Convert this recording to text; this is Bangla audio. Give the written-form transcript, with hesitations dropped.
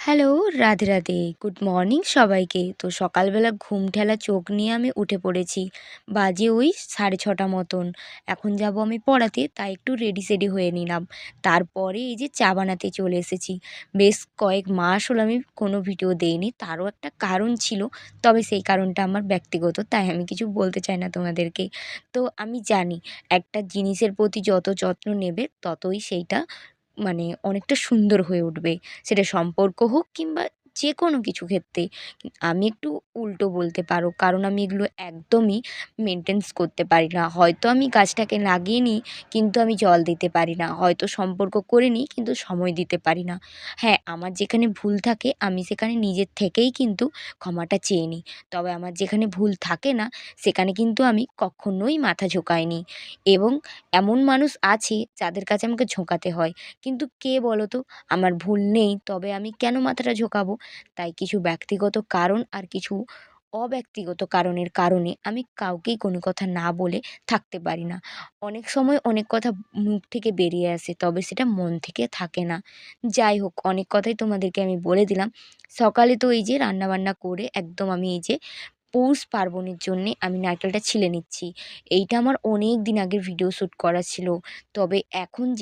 Hello, Radhe, Radhe. Good morning সবাইকে। তো সকালবেলা ঘুম ঠেলা চোখ নিয়ে আমি উঠে পড়েছি। বাজে ওই 6:30 মতন। এখন যাবো আমি পড়াতে, তাই একটু রেডি-সেডি হয়ে নিলাম। তারপরে এই যে চা বানাতে চলে এসেছি। বেশ কয়েক মাস হলো আমি কোনো ভিডিও দেইনি। তারও একটা কারণ ছিল। তবে সেই কারণটা আমার ব্যক্তিগত, তাই আমি কিছু বলতে চাই না তোমাদেরকে। তো আমি জানি একটা জিনিসের প্রতি যত যত্ন নেবে, ততই সেইটা মানে অনেকটা সুন্দর হয়ে উঠবে। সেটা সম্পর্ক হোক কিংবা যেকোনো কিছু ক্ষেত্রে। আমি একটু উল্টো বলতে পারো। কারণ আমি এগুলো একদমই মেইনটেন্স করতে পারি না। হয়তো আমি গাছটাকে লাগিয়ে নিই, কিন্তু আমি জল দিতে পারি না। হয়তো সম্পর্ক করে নিই, কিন্তু সময় দিতে পারি না। হ্যাঁ, আমার যেখানে ভুল থাকে আমি সেখানে নিজের থেকেই কিন্তু ক্ষমাটা চেয়ে নিই। তবে আমার যেখানে ভুল থাকে না, সেখানে কিন্তু আমি কখনোই মাথা ঝোঁকাইনি। এবং এমন মানুষ আছে যাদের কাছে আমাকে ঝোঁকাতে হয়। কিন্তু কে বলো তো? আমার ভুল নেই, তবে আমি কেন মাথাটা ঝোঁকাবো? তাই কিছু ব্যক্তিগত কারণ আর কিছু অব্যক্তিগত কারণের কারণে আমি কাউকেই কোনো কথা না বলে থাকতে পারি না। অনেক সময় অনেক কথা মুখ থেকে বেরিয়ে আসে, তবে সেটা মন থেকে থাকে না। যাই হোক, অনেক কথাই তোমাদেরকে আমি বলে দিলাম। সকালে তো এই যে রান্নাবান্না করে একদম আমি এই যে পৌষ পার্বণের জন্যে আমি নারকেলটা ছিলে নিচ্ছি। এইটা আমার অনেক দিন আগের ভিডিও শ্যুট করা ছিল। তবে এখন যে